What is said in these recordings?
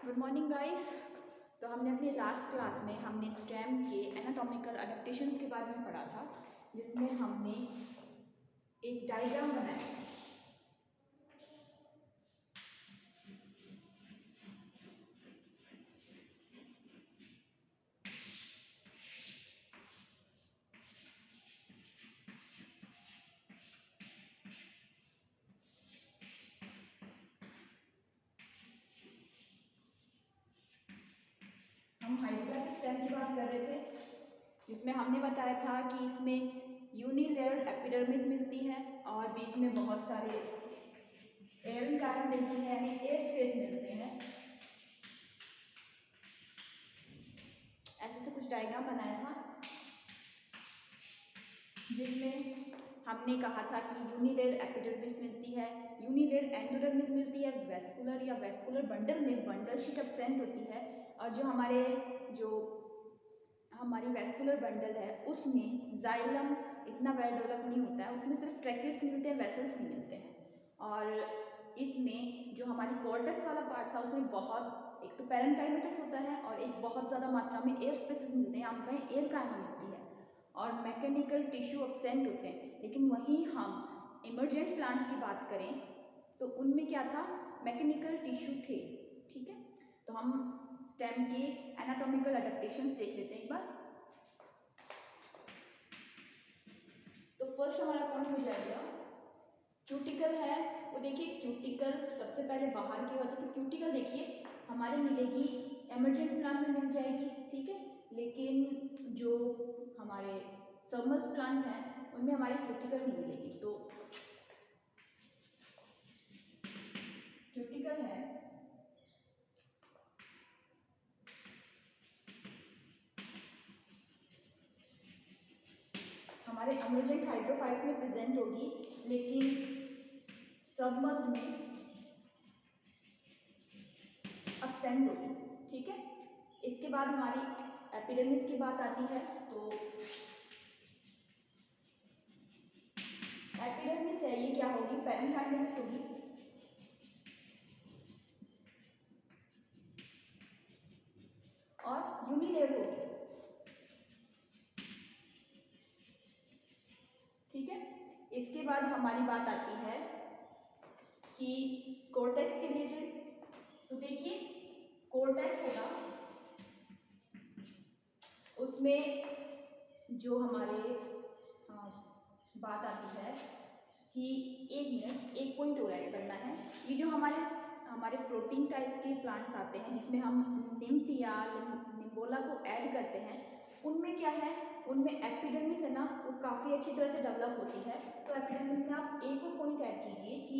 Good morning guys. तो हमने अपनी लास्ट क्लास में हमने स्टेम के एनाटॉमिकल अडेप्टेशंस के बारे में पढ़ा था, जिसमें हमने एक डायग्राम बनाया। हम हाइड्रा के स्टेम की बात कर रहे थे, जिसमें हमने बताया था कि इसमें यूनिलेयर्ड एपिडर्मिस मिलती है और बीच में बहुत सारे एयर कारण मिलती है, यानी एयर स्पेस मिलते हैं। ऐसे से कुछ डायग्राम बनाया था, जिसमें हमने कहा था कि यूनिलेयर एपिडर्मिस मिलती है, यूनिलेयर एंडोडर्मिस मिलती है, वेस्कुलर या वेस्कुलर बंडल में बंडल शीट एब्सेंट होती है, और जो हमारी वेस्कुलर बंडल है उसमें जाइलम इतना वेल डेवलप नहीं होता है, उसमें सिर्फ ट्रैकियस मिलते हैं, वेसल्स नहीं मिलते हैं। और इसमें जो हमारी कॉर्टेक्स वाला पार्ट था उसमें बहुत, एक तो पैरेन्काइमेटस होता है और एक बहुत ज़्यादा मात्रा में एयर स्पेसेस मिलते हैं, हम कहें एयर काइमा मिलती है, और मैकेनिकल टिश्यू एब्सेंट होते हैं। लेकिन वहीं हम इमरजेंट प्लांट्स की बात करें तो उनमें क्या था, मैकेनिकल टिश्यू थे। ठीक है, तो हम स्टेम के एनाटॉमिकल अडेप्टेशंस देख लेते हैं एक बार। तो फर्स्ट हमारा पॉइंट हो जाएगा क्यूटिकल है। वो देखिए, क्यूटिकल सबसे पहले बाहर की होती है, तो क्यूटिकल देखिए हमारे मिलेगी इमरजेंट प्लांट में मिल जाएगी, ठीक है। लेकिन जो हमारे सबमर्ज प्लांट हैं उनमें हमारी क्यूटिकल नहीं मिलेगी। तो क्यूटिकल है हमारे इमरजेंट हाइड्रोफाइट्स में प्रेजेंट होगी, लेकिन सबमर्ज में एब्सेंट होगी, ठीक है। इसके बाद हमारी एपिडर्मिस की बात आती है। तो एपिडर्मिस है, ये क्या होगी, पैरेन्काइमेटस होगी, और यूनिलेयर होगी, ठीक है। इसके बाद हमारी बात आती है कि कोर्टेक्स के रिलेटेड। तो देखिए कोर्टेक्स होगा, उसमें जो हमारे बात आती है कि एक मिनट, एक पॉइंट और ऐड करना है। ये जो हमारे फ्लोटिंग टाइप के प्लांट्स आते हैं जिसमें हम निम्फिया निम्बोला को ऐड करते हैं, उनमें क्या है, उनमें एपिडर्मिस है ना, वो काफ़ी अच्छी तरह से डेवलप होती है। तो एपिडर्मिस में आप एक और पॉइंट ऐड कीजिए कि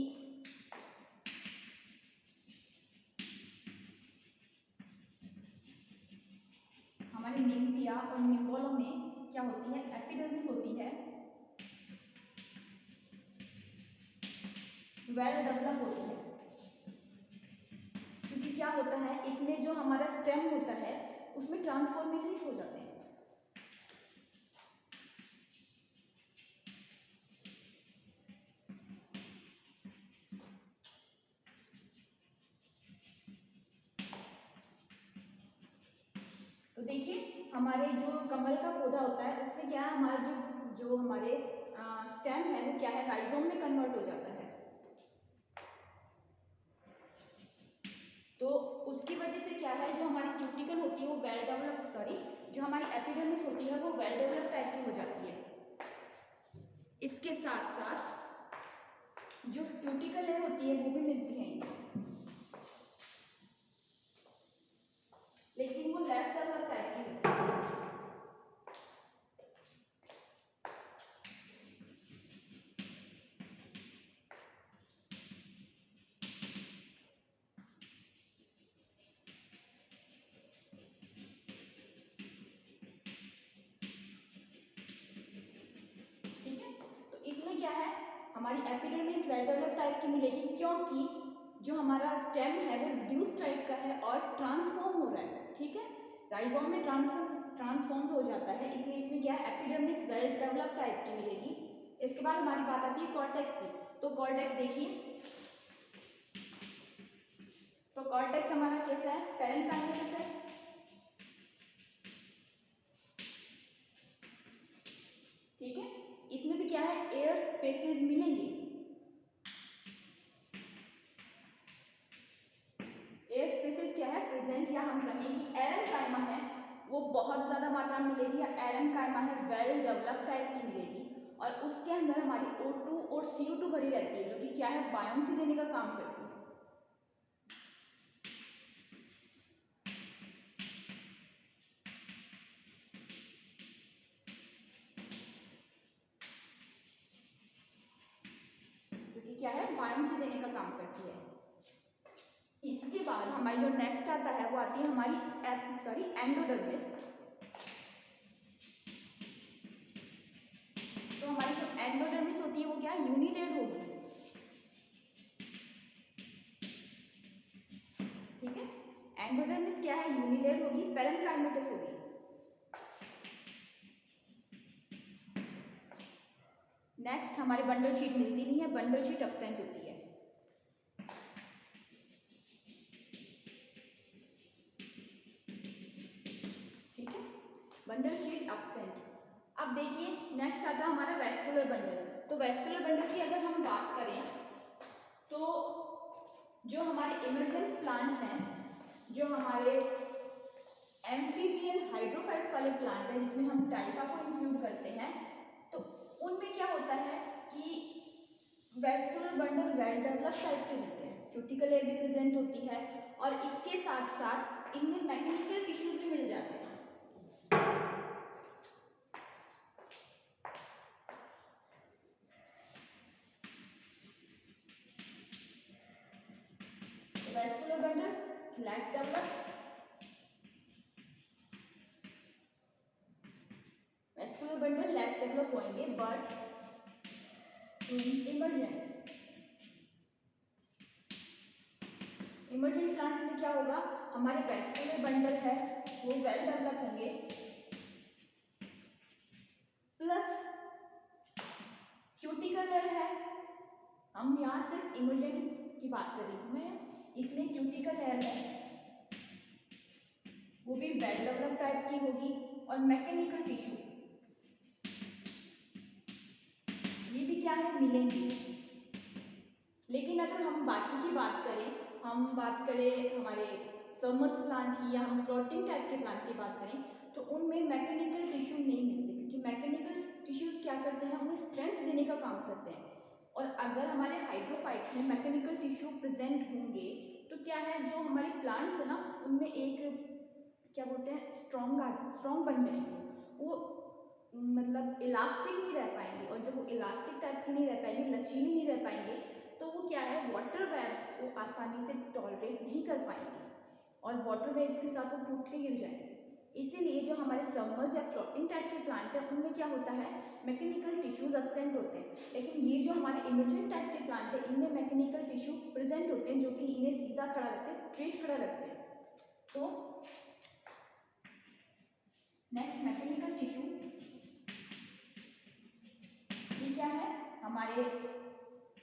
हमारे निम्फिया और निम्बोला में क्या होती है, एपिडर्मिस होती है, वेल डेवलप होती है। क्योंकि क्या होता है, इसमें जो हमारा स्टेम होता है उसमें ट्रांसफॉर्मेशन हो जाते हैं। तो देखिए हमारे जो कमल का पौधा होता है उसमें क्या है, हमारा जो हमारे स्टेम है वो क्या है, राइजोम में कन्वर्ट हो जाता है। तो उसकी वजह से क्या है, जो हमारी क्यूटिकल होती है वो वेल डेवलप, सॉरी, जो हमारी एपिडर्मिस होती है वो वेल डेवलप टाइप की हो जाती है। इसके साथ साथ जो क्यूटिकल लेयर होती है वो भी मिलती है इनको, लेकिन वो लेस डेवलप टाइप की होती है। ठीक है, तो इसमें क्या है, हमारी एपिडर्मिस वेल डेवलप टाइप की मिलेगी, क्योंकि जो हमारा स्टेम है वो रिड्यूस टाइप का है और ट्रांसफॉर्म हो रहा है, ठीक है, राइजोम में ट्रांसफॉर्म हो जाता है, इसलिए इसमें क्या है, एपिडर्मिस वेल डेवलप टाइप की मिलेगी। इसके बाद हमारी बात आती है कॉर्टेक्स की। तो कॉर्टेक्स देखिए, तो कॉर्टेक्स हमारा कैसा है, पैरेन्काइमेटस है। ठीक है, इसमें भी क्या है, एयर स्पेसेस मिलेंगे। एयर स्पेसेस क्या है, प्रेजेंट, या हम कहें कि एरेनकाइमा है वो बहुत ज़्यादा मात्रा में मिलेगी, या एरेनकाइमा है वेल डेवलप्ड टाइप की मिलेगी, और उसके अंदर हमारी O2 और CO2 भरी रहती है, जो कि क्या है, बायोन्सी देने का काम करती है। जो कि क्या है, बायोन्सी देने का काम करती है। इसके बाद हमारी जो नेक्स्ट आता है वो आती है हमारी एंडोडर्मिस। तो हमारी जो एंडोडर्मिस होती है वो क्या है, यूनिलेयर होगी। ठीक है, एंडोडर्मिस क्या है, यूनिलेयर होगी, पैरेन्काइमेटस होगी। नेक्स्ट हमारे बंडल शीट मिलती नहीं है, बंडल शीट एब्सेंट होती है। ठीक है, बंडल शीट एब्सेंट। अब देखिए नेक्स्ट आता है हमारा वेस्कुलर बंडल। तो वेस्कुलर बंडल की अगर हम बात करें तो जो हमारे इमरजेंस प्लांट्स हैं, जो हमारे एम्फीबियन हाइड्रोफाइट्स वाले प्लांट हैं जिसमें हम टाइफा को इंक्लूड करते हैं, तो उनमें क्या होता है कि vascular bundle well developed type के मिलते हैं, क्यूटिकल लेयर भी प्रेजेंट होती है, और इसके साथ साथ इनमें मैकेनिकल टिश्यूज भी मिल जाते हैं। Vascular bundle less developed, vascular bundle less develop होंगे बट इमर्जेंट, इमर्जेंट प्लांट्स में क्या होगा, हमारे वेस्कुलर बंडल है वो वेल डेवलप होंगे, प्लस क्यूटिकल लेयर है, हम यहाँ सिर्फ इमर्जेंट की बात कर रही हूँ मैं, इसमें क्यूटिकल लेयर है वो भी वेल डेवलप टाइप की होगी, और मैकेनिकल टिश्यू ये भी क्या है, मिलेंगे। लेकिन अगर हम बाकी की बात करें, हम बात करें हमारे सबमर्ज प्लांट की, या हम फ्लोटिंग टाइप के प्लांट की बात करें, तो उनमें मैकेनिकल टिश्यू नहीं मिलते, क्योंकि मैकेनिकल टिश्यूज क्या करते हैं, उन्हें स्ट्रेंथ देने का काम करते हैं। और अगर हमारे हाइड्रोफाइट्स में मैकेनिकल टिश्यू प्रेजेंट होंगे तो क्या है, जो हमारे प्लांट्स है ना उनमें एक क्या बोलते हैं, स्ट्रॉन्ग बन जाएंगे, वो मतलब इलास्टिक नहीं रह पाएंगे, और जब वो इलास्टिक टाइप के नहीं रह पाएंगे, लचीले नहीं रह पाएंगे, तो वो क्या है, वाटर वेव्स को आसानी से टॉलरेट नहीं कर पाएंगे, और वाटर वेव्स के साथ वो टूट के गिर जाएंगे। इसीलिए जो हमारे सबमर्ज या फ्लोटिंग टाइप के प्लांट है उनमें क्या होता है, मैकेनिकल टिश्यूज एब्सेंट होते हैं। लेकिन ये जो हमारे इमर्जेंट टाइप के प्लांट है इनमें मैकेनिकल टिश्यू प्रेजेंट होते हैं, जो कि इन्हें सीधा खड़ा रखते हैं, स्ट्रेट खड़ा रखते हैं। तो नेक्स्ट मैकेनिकल टिश्यू ये क्या है, हमारे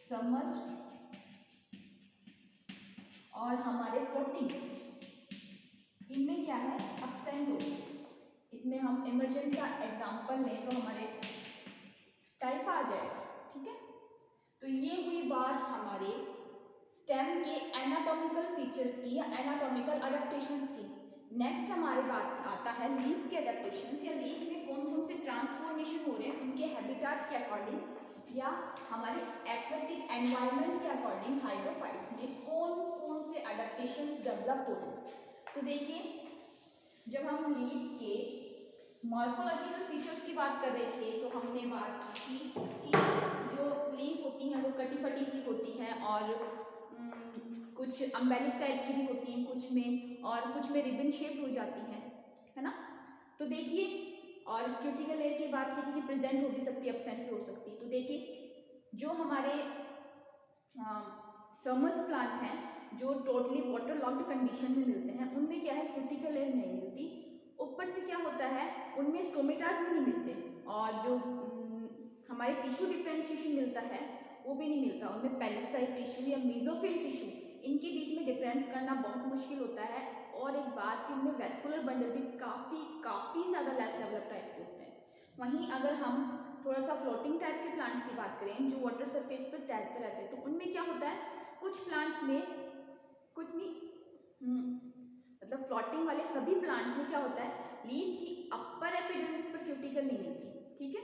सबमर्ज और हमारे फ्लोटिंग इनमें क्या है, एब्सेंट होगी। इसमें हम इमर्जेंट का एग्जांपल लें तो हमारे टाइफा आ जाएगा। ठीक है, तो ये हुई बात हमारे स्टेम के एनाटॉमिकल फीचर्स की या एनाटॉमिकल अडेप्टेशंस की। नेक्स्ट हमारे बात आता है लीफ के अडेप्टेशंस, या लीफ में कौन कौन से ट्रांसफॉर्मेशन हो रहे हैं उनके हैबिटेट के अकॉर्डिंग, या हमारे एक्वेटिक एनवायरनमेंट के अकॉर्डिंग हाइड्रोफाइट्स में कौन कौन से अडेप्टेशंस डेवलप हो रहे हैं। तो देखिए जब हम लीफ के मॉर्फोलॉजिकल फीचर्स की बात कर रहे थे तो हमने बात की थी कि जो लीफ होती हैं वो कटी फटी सी होती है, और कुछ अम्बेलिक टाइप की भी होती हैं कुछ में, और कुछ में रिबन शेप हो जाती हैं, है ना। तो देखिए, और क्यूटिकल लेयर की बात की थी कि प्रेजेंट हो भी सकती है, एब्सेंट भी हो सकती है। तो देखिए जो हमारे सबमर्ज प्लांट हैं जो टोटली वाटर लॉक्ड कंडीशन में मिलते हैं उनमें क्या है, क्यूटिकल लेयर नहीं मिलती। ऊपर से क्या होता है, उनमें स्टोमेटास भी नहीं मिलते, और जो हमारे टिश्यू डिफ्रेंशिएशन मिलता है वो भी नहीं मिलता, उनमें पेलिसाइड टिश्यू या मेसोफिल टिश्यू इनके बीच में डिफरेंस करना बहुत मुश्किल होता है। और एक बात कि उनमें वेस्कुलर बंडल भी काफ़ी ज़्यादा लेस डेवलप टाइप के होते हैं। वहीं अगर हम थोड़ा सा फ्लोटिंग टाइप के प्लांट्स की बात करें जो वाटर सरफेस पर तैरते रहते हैं, तो उनमें क्या होता है, कुछ प्लांट्स में कुछ नहीं मतलब फ्लोटिंग वाले सभी प्लांट्स में क्या होता है, लीफ की अपर एपिडर्मिस पर क्यूटिकल नहीं मिलती। ठीक है,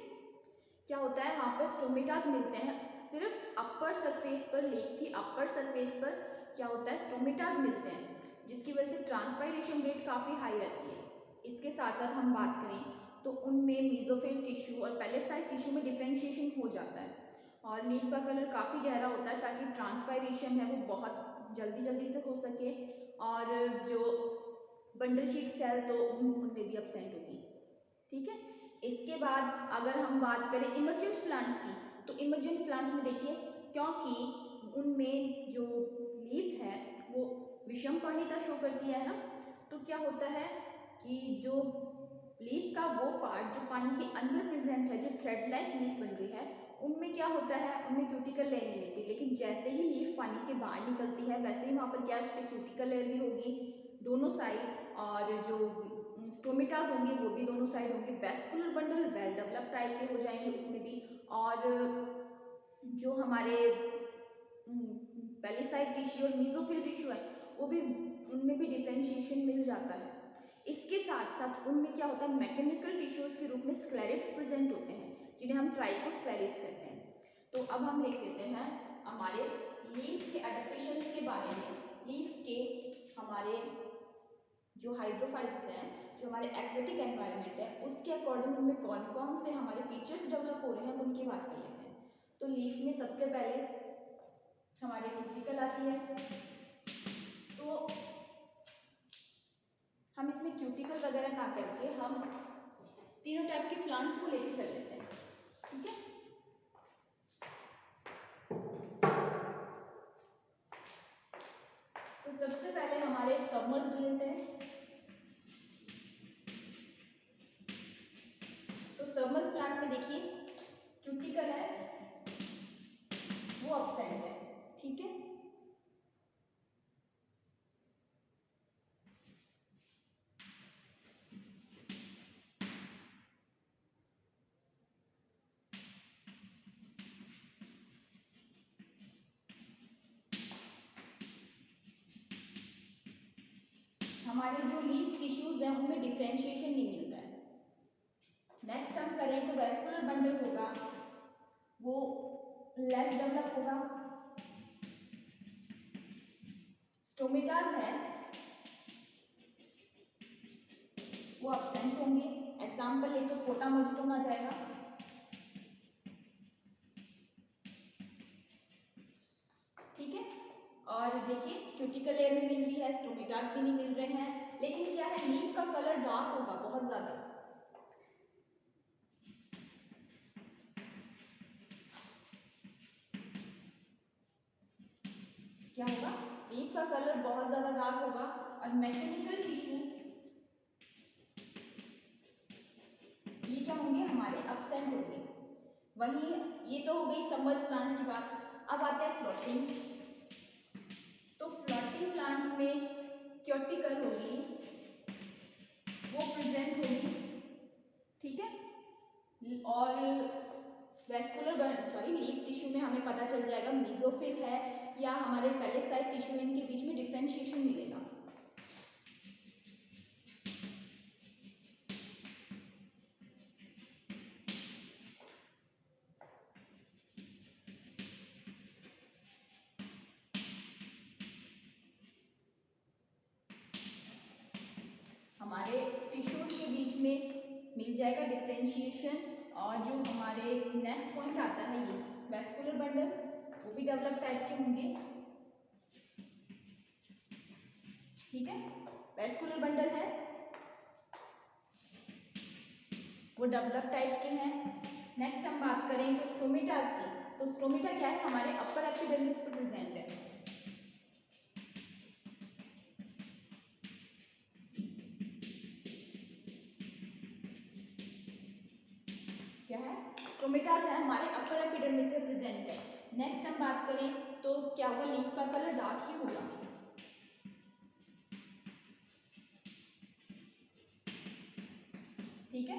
क्या होता है वहाँ पर स्टोमेटास मिलते हैं, सिर्फ अपर सरफेस पर, लीफ की अपर सरफेस पर क्या होता है, स्टोमेटास मिलते हैं, जिसकी वजह से ट्रांसपायरेशन रेट काफ़ी हाई रहती है। इसके साथ साथ हम बात करें तो उनमें मीजोफिल टिश्यू और पेलेसाइट टिश्यू में डिफ्रेंशिएशन हो जाता है और लीफ का कलर काफ़ी गहरा होता है ताकि ट्रांसपायरेशन है वो बहुत जल्दी से हो सके और जो बंडल शीट सेल तो उनमें भी अपसेंट होगी। ठीक है, इसके बाद अगर हम बात करें इमरजेंट प्लांट्स की, तो इमरजेंट प्लांट्स में देखिए क्योंकि उनमें जो लीफ है वो विषम पर्णिका शो करती है ना, तो क्या होता है कि जो लीफ का वो पार्ट जो पानी के अंदर प्रेजेंट है, जो थ्रेड लाइक लीफ बन रही है, उनमें क्या होता है, उनमें क्यूटिकल लेयर नहीं मिलती। लेकिन जैसे ही लीफ पानी के बाहर निकलती है वैसे ही वहाँ पर क्या है, उस पर क्यूटिकल लेयर भी होगी दोनों साइड, और जो स्टोमेटास होंगे वो भी दोनों साइड होंगे। Vascular bundle well develop type के हो जाएंगे उसमें भी, और जो हमारे पेलिसाइड टिश्यू और मीजोफिल टिश्यू है वो भी, उनमें भी डिफरेंशिएशन मिल जाता है। इसके साथ साथ उनमें क्या होता है, मैकेनिकल टिश्यूज के रूप में स्क्लेरेट्स प्रेजेंट होते हैं जिन्हें हम ट्राइकोस्क्लेरेट्स कहते हैं। तो अब हम लिख लेते हैं हमारे लीफ के एडेप्टेशंस के बारे में। लीफ के हमारे जो हाइड्रोफाइट्स हैं, जो हमारे एक्वेटिक एनवायरनमेंट है उसके अकॉर्डिंग उनमें कौन कौन से हमारे फीचर्स डेवलप हो रहे हैं उनकी बात कर लेते हैं। तो लीफ में सबसे पहले हमारे क्यूटिकल आती है, तो हम इसमें क्यूटिकल वगैरह ना करके हम तीनों टाइप के प्लांट्स को लेके चल लेते हैं। ठीक है, तो सबसे पहले हमारे सबमर्ज्ड लेते हैं। तो सबमर्ज्ड प्लांट में देखिए क्यूटिकल है वो अपसेंट है। ठीक है, हमारे जो लीफ टिश्यूज हैं उनमें डिफरेंशिएशन नहीं मिलता है। नेक्स्ट हम करें तो वेस्कुलर बंडल होगा वो लेस डेवलप होगा। स्टोमेटास है वो अपसेंट होंगे। एग्जाम्पल ले तो पोटामोजिटोन आ जाएगा। ठीक है, और देखिए क्यूटिकल लेयर नहीं मिल रही है, स्टोमेटास भी नहीं मिल रहे हैं, लेकिन क्या है, लीफ का कलर डार्क होगा बहुत ज्यादा। क्या होगा, लीफ का कलर बहुत ज्यादा डार्क होगा और मैकेनिकल टिश्यू ये क्या होंगे, हमारे अपसेंट होंगे। वहीं ये तो हो गई सबमर्ज्ड प्लांट्स की बात। अब आते हैं फ्लोटिंग। तो फ्लोटिंग प्लांट्स में क्यूटिकल होगी वो प्रेजेंट होगी। ठीक है, और लीफ टिश्यू में हमें पता चल जाएगा मीजोफिल है या हमारे पेलेसाइट टिश्यू, इनके बीच में डिफरेंशिएशन मिलेगा। हमारे टिश्यूज के बीच में मिल जाएगा डिफरेंशिएशन। और जो हमारे नेक्स्ट पॉइंट आता है ये वेस्कुलर बंडल, वो भी डेवलप टाइप के होंगे। ठीक है, वेस्कुलर बंडल है वो डेवलप टाइप के हैं। नेक्स्ट हम बात करें तो स्टोमेटास की। तो स्टोमेटा क्या है, हमारे अपर एपिडर्मिस पर प्रेजेंट है। क्या है, स्टोमेटास है हमारे अपर एपिडर्मिस पे प्रेजेंट है। नेक्स्ट हम बात करें तो क्या होगा, लीफ का कलर डार्क ही होगा। ठीक है,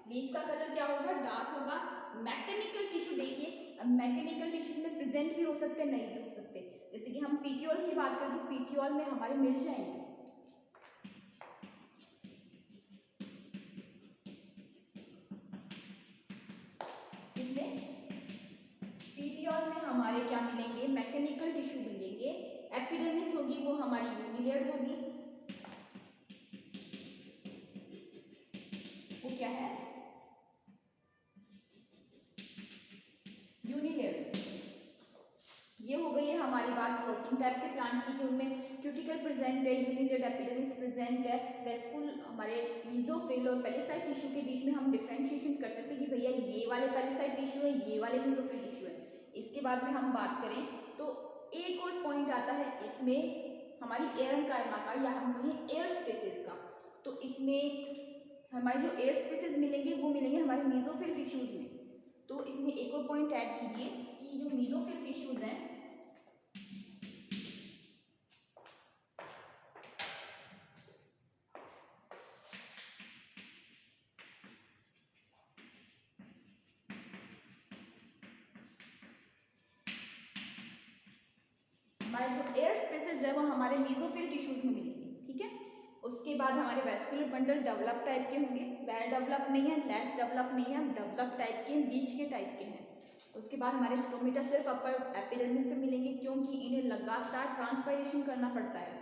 लीफ का कलर क्या होगा, डार्क होगा। मैकेनिकल टिश्यू देखिए, अब मैकेनिकल टिश्यूज में प्रेजेंट भी हो सकते हैं, नहीं भी हो सकते। जैसे कि हम पीटियोल की बात करें तो पीटियोल में हमारे मिल जाएंगे, इसमें पीटियोल में हमारे क्या मिलेंगे, मैकेनिकल टिश्यू मिलेंगे। एपिडर्मिस होगी वो हमारी यूनिलेयर्ड होगी, वो क्या है, यूनिलेयर्ड। ये हो गई है हमारी बात फ्लोटिंग टाइप के प्लांट्स की, कि उनमें क्यूटिकल प्रेजेंट है, यूनिलेयर्ड एपिडर्मिस प्रेजेंट है। वेस्कुल हमारे मीजोफिल और पेलिसाइड टिश्यू के बीच में हम डिफरेंशिएशन कर सकते हैं कि भैया ये वाले पेलिसाइड टिश्यू है, ये वाले मीजोफिल टिश्यू है। इसके बाद में हम बात करें तो एक और पॉइंट आता है इसमें हमारी एरनकाइमा का, या हम कहें एयर स्पेसेस का। तो इसमें हमारे जो एयर स्पेसेस मिलेंगे वो मिलेंगे हमारे मीजोफिल टिश्यूज में। तो इसमें एक और पॉइंट ऐड कीजिए कि जो मीजोफिल टिश्यूज हैं हमारे जो एयर स्पेसेस है वो हमारे मीजोफिल टिश्यूज में मिलेंगे। ठीक है, उसके बाद हमारे वेस्कुलर बंडल डेवलप टाइप के होंगे, वेल डेवलप नहीं है, लेस डेवलप नहीं है, डेवलप टाइप के, बीच के टाइप के हैं। उसके बाद हमारे स्टोमेटा सिर्फ अपर एपिडर्मिस पे मिलेंगे, क्योंकि इन्हें लगातार ट्रांसपायरेशन करना पड़ता है।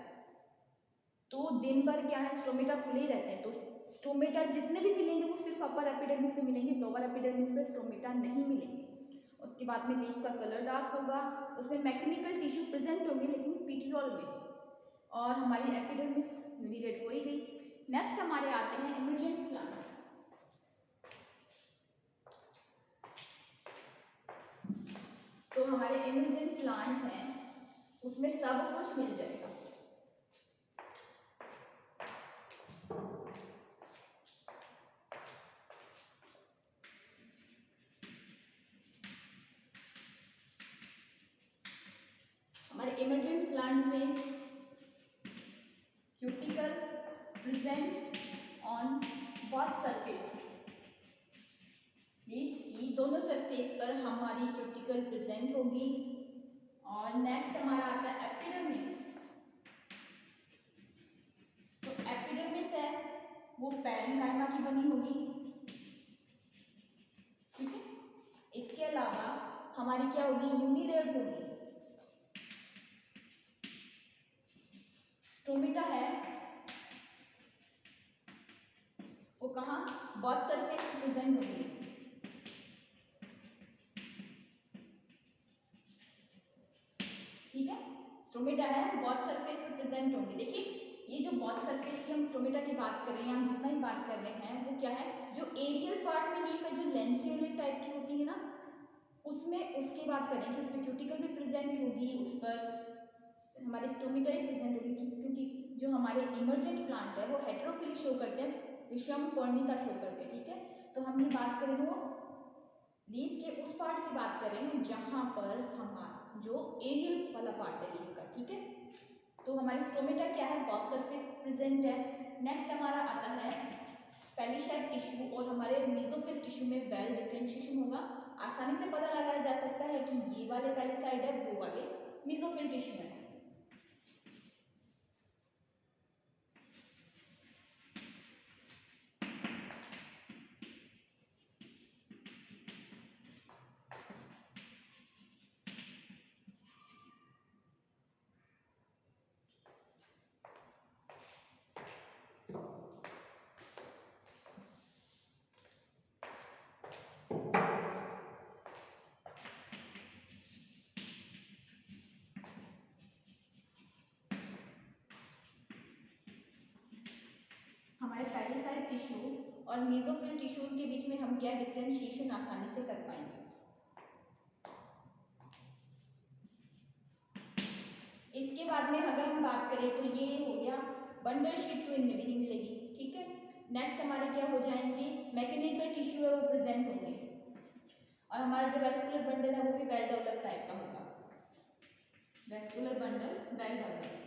तो दिन भर क्या है, स्टोमेटा खुले ही रहते हैं। तो स्टोमेटा जितने भी मिलेंगे वो सिर्फ अपर एपिडर्मिस पे मिलेंगे, लोअर एपिडर्मिस पे स्टोमेटा नहीं मिलेंगे। उसके बाद में लीफ का कलर डार्क होगा, उसमें मैकेनिकल टिश्यू प्रेजेंट होंगे लेकिन पीटियोल में, और हमारी एपिडर्मिस यूनिलेट हो ही गई। नेक्स्ट हमारे आते हैं इमर्जेंस प्लांट्स। तो हमारे इमर्जेंट प्लांट हैं उसमें सब कुछ मिल जाएगा। हमारे इमर्जेंट प्लांट में cuticle present on both surface, leaf की दोनों सरफेस पर हमारी क्यूटिकल प्रेजेंट होगी। और नेक्स्ट हमारा आता है एपिडर्मिस। तो एपिडर्मिस है वो पैरेन्काइमा की बनी होगी। ठीक है, इसके अलावा हमारी क्या होगी, यूनिलेयर्ड होगी। स्टोमेटा है वो कहाँ, बोथ सरफेस प्रेजेंट होंगे। ठीक है, स्टोमेटा है बोथ सरफेस पे प्रेजेंट होंगे। देखिए ये जो बोथ सरफेस की हम स्टोमेटा की बात कर रहे हैं, हम जितना ही बात कर रहे हैं वो क्या है, जो एरियल पार्ट में लीफ है जो लैंसियोलेट टाइप की होती है ना, उसमें उसकी बात करें कि उसमें क्यूटिकल भी प्रेजेंट होगी, उस पर हमारे स्टोमेटा ही प्रेजेंट होगी, क्योंकि जो हमारे इमर्जेंट प्लांट है वो हेटेरोफिली शो करते हैं, विषम पर्णिका शो करते हैं। ठीक है, तो हम ये बात करेंगे वो लीफ के उस पार्ट की बात कर रहे हैं जहां पर हमारा जो एरियल वाला पार्ट है लीफ का। ठीक है, तो हमारी स्टोमेटा क्या है, बोथ सरफेस प्रेजेंट है। नेक्स्ट हमारा आता है पेलिसाइड टिश्यू, और हमारे मीजोफिल टिश्यू में वेल डिफरेंशिएशन होगा। आसानी से पता लगाया जा सकता है कि ये वाले पेलिसाइड है, वो वाले मीजोफिल टिश्यू है। हमारे पेलिसाइड टिश्यू और मीजोफिल टिश्यूज के बीच में हम क्या डिफरेंशिएशन आसानी से कर पाएंगे। इसके बाद में अगर हम बात करें तो ये हो गया बंडल शीट, तो इनमें भी नहीं मिलेगी। ठीक है, नेक्स्ट हमारे क्या हो जाएंगे, मैकेनिकल टिश्यू है वो प्रेजेंट होंगे। और हमारा जो वेस्कुलर बंडल है वो भी वेल डेवलप टाइप का होगा, vascular bundle well develop.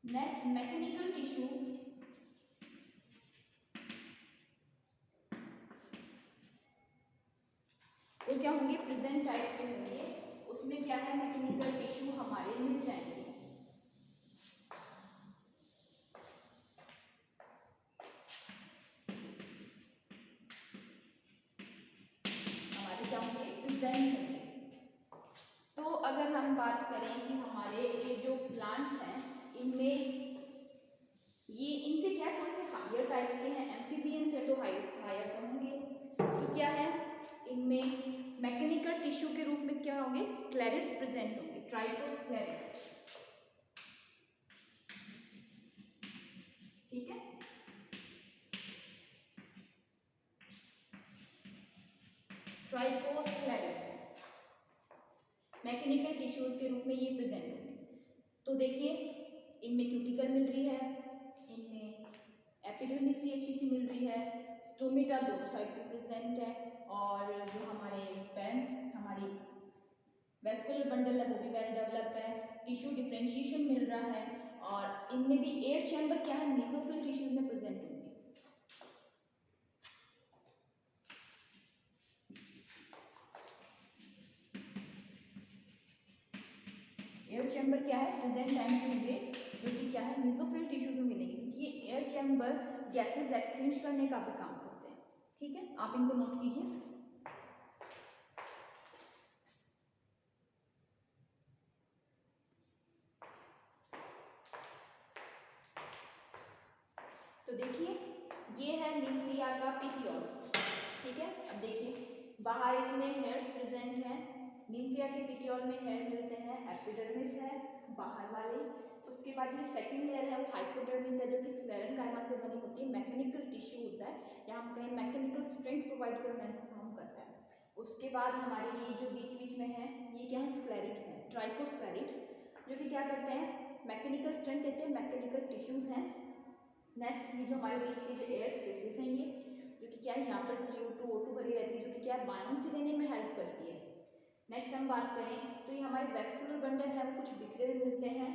Next mechanical tissue, वो क्या होंगे, प्रेजेंट टाइप के होंगे। उसमें क्या है, मैकेनिकल टिश्यू हमारे मिल जाएंगे। हमारे क्या होंगे, प्रेजेंट होंगे। तो अगर हम बात करें कि हमारे ये जो प्लांट्स हैं इनमें ये इनसे क्या थोड़े से हायर टाइप के हैं, एम्फीबियंस है तो हायर तो होंगे। तो क्या है, इनमें मैकेनिकल टिश्यू के रूप में क्या होंगे, स्क्लेरेट्स प्रेजेंट होंगे, ट्राइकोस्क्लेरेट्स। ठीक है, ट्राइकोस्क्लेरेट्स मैकेनिकल टिश्यूज के रूप में ये प्रेजेंट होंगे। तो देखिए इनमें क्यूटिकल मिल रही है, इनमें एपिडर्मिस भी अच्छी सी मिल रही है, स्टोमेटा दोनों साइड पे प्रेजेंट है, और जो हमारे पेरेंट हमारी वेस्कुलर बंडल है वो भी वेल डेवलप है, टिश्यू डिफरेंशिएशन मिल रहा है, और इनमें भी एयर चैम्बर क्या है, मेसोफिल टिश्यूज में प्रेजेंट होंगे। एयर चैम्बर क्या है, प्रेजेंट टाइम के होंगे, जो कि क्या है, मेसोफिल टिश्यूज में मिलेंगे, क्योंकि ये एयर चैम्बर गैसेस एक्सचेंज करने का भी काम करते हैं। ठीक है, आप इनको नोट कीजिए। तो देखिए ये है लिम्फिया का पिटियोल। ठीक है, अब देखिए बाहर इसमें हेयर्स प्रेजेंट हैं, लिम्फिया के पिटियोल में हेयर मिलते हैं, एपिडर्मिस है बाहर वाले। उसके बाद जो सेकंड लेयर है वो हाइपोडर्मिस है, जो कि स्क्लेरेन्काइमा से बनी होती है, मैकेनिकल टिश्यू होता है, या हम कहें मैकेनिकल स्ट्रेंथ प्रोवाइड करने का काम करता है। उसके बाद हमारे ये जो बीच बीच में है ये क्या है, स्क्लेरेट्स हैं, ट्राइकोस्क्लेरेट्स, जो कि क्या करते हैं, मैकेनिकल स्ट्रेंथ देते हैं, मैकेनिकल टिश्यूज हैं। नेक्स्ट ये जो हमारे बीच के जो एयर स्पेसेस हैं ये, जो कि क्या है, यहाँ पर CO2 O2 भरी रहती है, जो कि क्या है, बायोन्सी देने में हेल्प करती है। नेक्स्ट हम बात करें तो ये हमारे वेस्कुलर बंडल है वो कुछ बिखरे हुए मिलते हैं,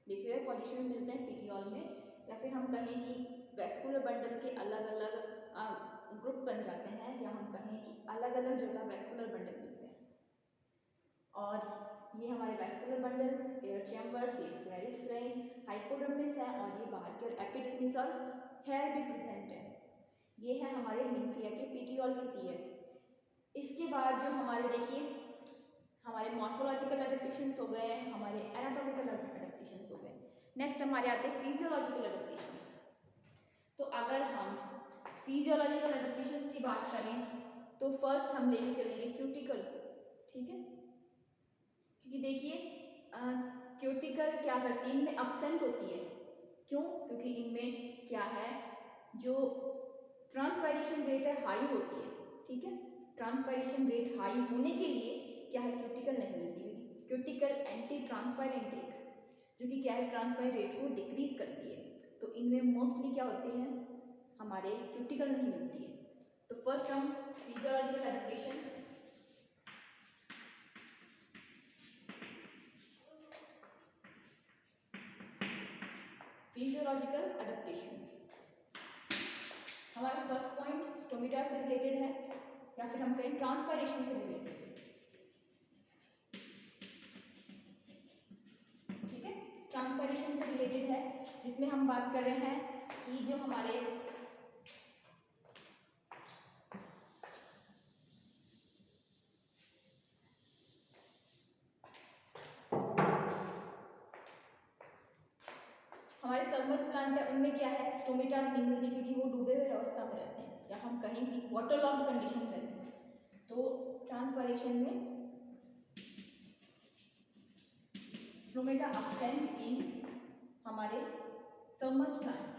बिखरे हुए पोजीशन में मिलते हैं पिटियोल में, या फिर हम कहें कि वेस्कुलर बंडल के अलग अलग ग्रुप बन जाते हैं, या हम कहें कि अलग अलग जगह वेस्कुलर बंडल मिलते हैं। और ये हमारे वेस्कुलर बंडल, एयर चैम्बर, स्क्लेरेट्स रहे, हाइपोडर्मिस है, और ये बाहर की ओर एपिडर्मिस और हेयर भी प्रेजेंट है। ये है हमारे लिम्फिया के पिटियोल के टीएस। इसके बाद जो हमारे देखिए हमारे मॉर्फोलॉजिकल एडेप्टेशंस हो गए, हमारे एनाटॉमिकल एडेप्टेशंस हो गए। नेक्स्ट हमारे आते हैं फिजियोलॉजिकल एडेप्टेशंस। तो अगर हम फिजियोलॉजिकल एडेप्टेशंस की बात करें तो फर्स्ट हम लेके चलेंगे क्यूटिकल। ठीक है, क्योंकि देखिए क्यूटिकल क्या करती है, इनमें अपसेंट होती है। क्यों, क्योंकि इनमें क्या है, जो ट्रांसपायरेशन रेट है हाई होती है। ठीक है, ट्रांसपायरेशन रेट हाई होने के लिए क्या है, क्यूटिकल नहीं मिलती, क्यूटिकल एंटी ट्रांसपायरेंट एक, जो कि क्या है, ट्रांसपायर रेट को डिक्रीज करती है। तो इनमें मोस्टली क्या होती है, हमारे क्यूटिकल नहीं मिलती है। तो फर्स्ट हम फिजियोलॉजिकल एडेप्टेशन, फिजियोलॉजिकल एडेप्टेशन हमारा फर्स्ट पॉइंट स्टोमेटा से रिलेटेड है, या फिर हम कहें ट्रांसपायरेशन से रिलेटेड। ठीक है, ट्रांसपायरेशन से रिलेटेड है, जिसमें हम बात कर रहे हैं कि जो हमारे सबमर्ज प्लांट है उनमें क्या है, स्टोमेटास नहीं मिलती, क्योंकि वो डूबे हुए अवस्था में रहते हैं, या हम कहें कि वाटर लॉक्ड कंडीशन में रहते हैं। तो ट्रांसपायरेशन में स्टोमेटा अब्सेंट इन हमारे सबमर्ज प्लांट।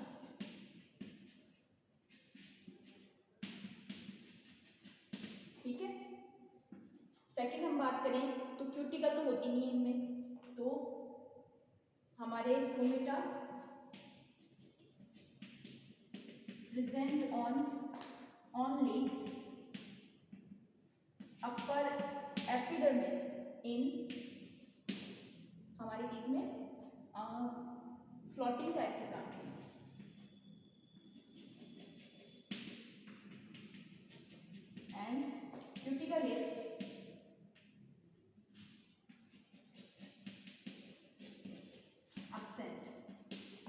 ठीक है, सेकंड हम बात करें तो क्यूटिकल तो होती नहीं है इनमें, तो हमारे stomata present on only upper epidermis इन हमारे केस में फ्लोटिंग टाइप के प्लांट में, and cuticle is absent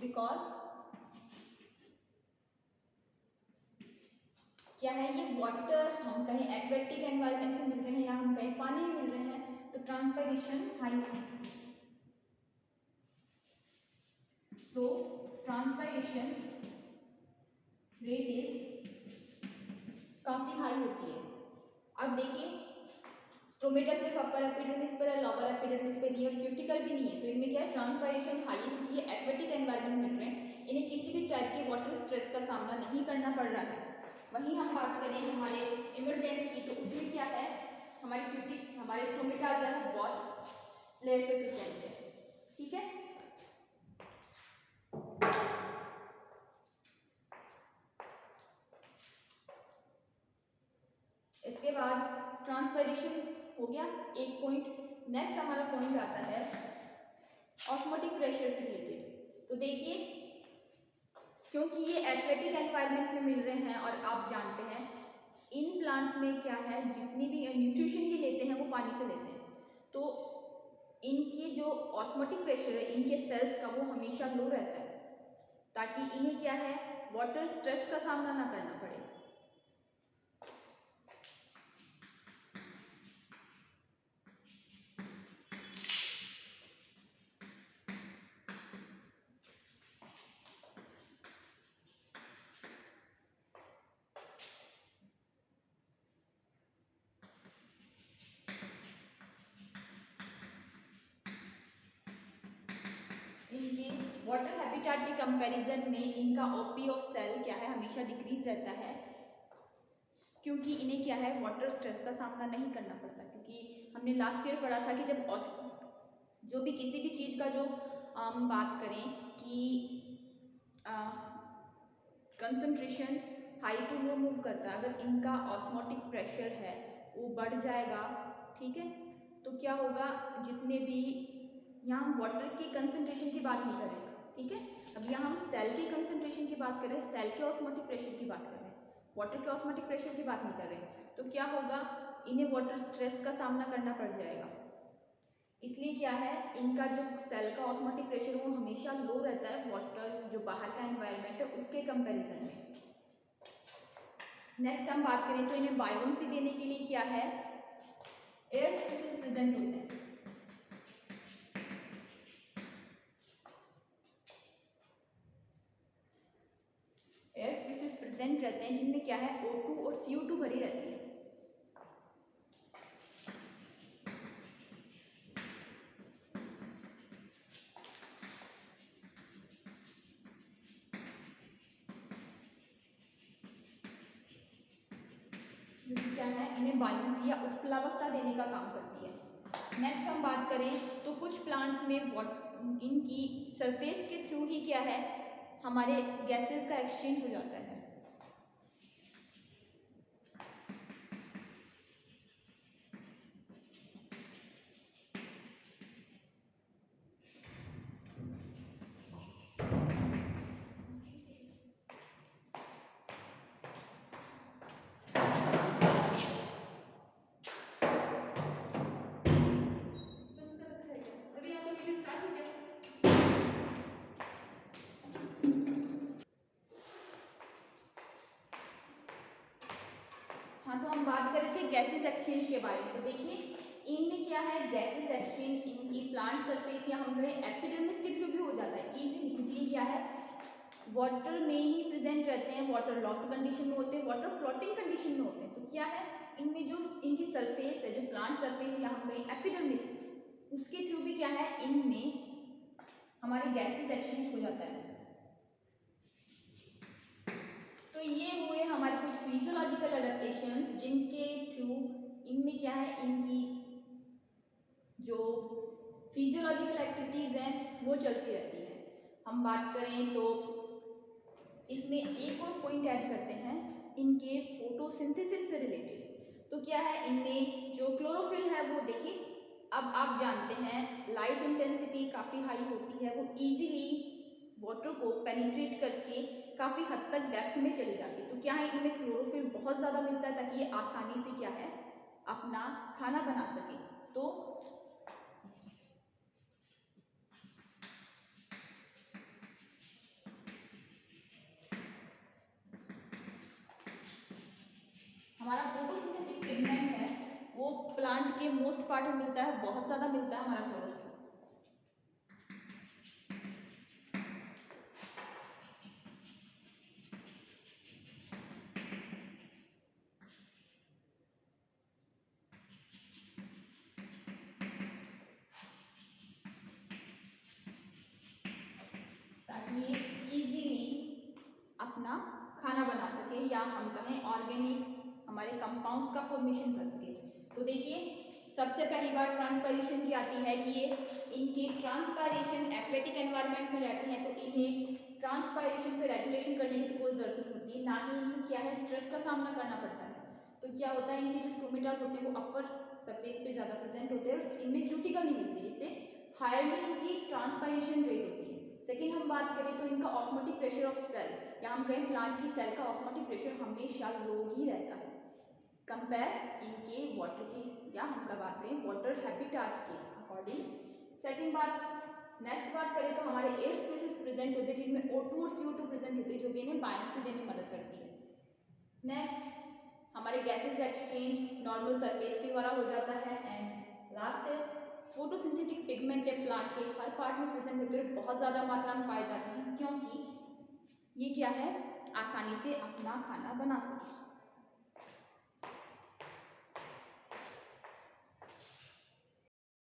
because क्या है, ये वाटर हम कहीं एक्वेटिक एनवायरनमेंट में मिल रहे हैं या हम कहीं पानी में मिल रहे हैं तो ट्रांसपायरेशन हाई है। सो ट्रांसपायरेशन रेट इज काफी हाई होती है। अब देखिए स्टोमेटा सिर्फ अपर एपिडर्मिस पर है, लोअर एपिडर्मिस पे नहीं है और क्यूटिकल भी नहीं है, तो इनमें क्या है ट्रांसपायरेशन हाई है क्योंकि ये एक्वेटिक एनवायरनमेंट में मिल रहे हैं, इन्हें किसी भी टाइप के वाटर स्ट्रेस का सामना नहीं करना पड़ रहा है। वहीं हम बात करें हमारे इमर्जेंट की, तो उसमें क्या है हमारे स्टोमेटा जो है बहुत लेयर पे प्रेजेंट है, ठीक है। इसके बाद ट्रांसपायरेशन हो गया एक पॉइंट। नेक्स्ट हमारा पॉइंट आता है ऑस्मोटिक प्रेशर से रिलेटेड। तो देखिए क्योंकि ये एक्वेटिक एनवायरनमेंट में मिल रहे हैं और आप जानते हैं इन प्लांट्स में क्या है, जितनी भी न्यूट्रिशन ये लेते हैं वो पानी से लेते हैं, तो इनकी जो ऑस्मोटिक प्रेशर है इनके सेल्स का वो हमेशा लो रहता है ताकि इन्हें क्या है वाटर स्ट्रेस का सामना ना करना पड़े। इनके वाटर हैबिटेट के कंपैरिजन में इनका ओपी ऑफ सेल क्या है हमेशा डिक्रीज रहता है क्योंकि इन्हें क्या है वाटर स्ट्रेस का सामना नहीं करना पड़ता। क्योंकि हमने लास्ट ईयर पढ़ा था कि जब जो भी किसी भी चीज़ का जो हम बात करें कि concentration high to low move करता है, अगर इनका ऑस्मोटिक प्रेशर है वो बढ़ जाएगा, ठीक है, तो क्या होगा जितने भी यहाँ हम वाटर की कंसंट्रेशन की बात नहीं कर रहे, ठीक है, अब यहाँ हम सेल की कंसंट्रेशन की बात कर रहे हैं, सेल के ऑस्मोटिक प्रेशर की बात कर रहे हैं, वाटर के ऑस्मोटिक प्रेशर की बात नहीं कर रहे हैं। तो क्या होगा इन्हें वाटर स्ट्रेस का सामना करना पड़ जाएगा, इसलिए क्या है इनका जो सेल का ऑस्मोटिक प्रेशर वो हमेशा लो रहता है वाटर जो बाहर का एनवायरनमेंट है उसके कंपैरिजन में। नेक्स्ट हम बात करें तो इन्हें बायोन्सी देने के लिए क्या है एयर स्पेसिस प्रेजेंट होते हैं। एयर स्पेसिस प्रेजेंट रहते हैं जिनमें क्या है O2 और CO2 भरी रहती है। क्या है इन्हें बायोन्सी या उत्प्लावकता देने का काम करती है। नेक्स्ट हम बात करें तो कुछ प्लांट्स में इनकी सरफेस के थ्रू ही क्या है हमारे गैसेस का एक्सचेंज हो जाता है। हाँ तो हम बात कर रहे थे गैसेस एक्सचेंज के बारे में। तो देखिए इनमें क्या है गैसेस एक्सचेंज इनकी प्लांट सरफेस या हम कहें एपिडर्मिस के थ्रू भी हो जाता है इजीली, क्योंकि क्या है वाटर में ही प्रेजेंट रहते हैं, वाटर लॉक्ड कंडीशन में होते हैं, वाटर फ्लोटिंग कंडीशन में होते हैं। तो क्या है इनमें जो इनकी सरफेस है जो प्लांट सरफेस या हम कहें एपिडर्मिस उसके थ्रू भी क्या है इनमें हमारे गैसेस एक्सचेंज हो जाता है। तो ये हुए हमारे कुछ फिजियोलॉजिकल अडेप्टेशंस जिनके थ्रू इनमें क्या है इनकी जो फिजियोलॉजिकल एक्टिविटीज़ हैं वो चलती रहती हैं। हम बात करें तो इसमें एक और पॉइंट ऐड करते हैं इनके फोटोसिंथेसिस से रिलेटेड। तो क्या है, इनमें जो क्लोरोफिल है वो देखिए, अब आप जानते हैं लाइट इंटेंसिटी काफ़ी हाई होती है, वो इजीली वाटर को पेनिट्रेट करके काफ़ी हद तक डेप्थ में चली जाती है। तो क्या है, इनमें क्लोरोफिल बहुत ज़्यादा मिलता है ताकि ये आसानी से क्या है अपना खाना बना सके। तो हमारा फोटोसिंथेटिक पिगमेंट है वो प्लांट के मोस्ट पार्ट में मिलता है, बहुत ज़्यादा मिलता है हमारा क्लोरोफिल। ताकि ये इजीली अपना खाना बना सके या हम कहें ऑर्गेनिक हमारे कंपाउंड्स का फॉर्मेशन कर सके। तो देखिए सबसे पहली बार ट्रांसपायरेशन की आती है कि ये इनके ट्रांसपायरेशन एक्वेटिक एनवायरनमेंट में रहते हैं, तो इन्हें ट्रांसपायरेशन पे रेगुलेशन करने की तो कोई ज़रूरत नहीं होती, ना ही इनको क्या है स्ट्रेस का सामना करना पड़ता है। तो क्या होता है, इनके जो स्टोमेटास होते हैं वो अपर सरफेस पे ज़्यादा प्रेजेंट होते हैं और इनमें क्यूटिकल नहीं मिलती, जिससे हायरली इनकी ट्रांसपायरेशन रेट होती है। सेकेंड हम बात करें तो इनका ऑस्मोटिक प्रेशर ऑफ सेल, या हम कहें प्लांट की सेल का ऑस्मोटिक प्रेशर हमेशा लो ही रहता है कंपेयर इनके वाटर के, या हम क्या बात करें वाटर हैबिटाट के अकॉर्डिंग। सेकेंड बात, नेक्स्ट बात करें तो हमारे एयर स्पीसीज प्रेजेंट होते हैं जिनमें O2 और CO2 प्रेजेंट होते हैं, जो कि इन्हें बायोमास देने में मदद करती है। नेक्स्ट हमारे गैसेज एक्सचेंज नॉर्मल सरफेस के द्वारा हो जाता है। And last is photosynthetic pigment है प्लांट के हर पार्ट में प्रेजेंट होते हैं, बहुत ज़्यादा मात्रा में पाए जाते हैं क्योंकि ये क्या है आसानी से अपना खाना बना सके।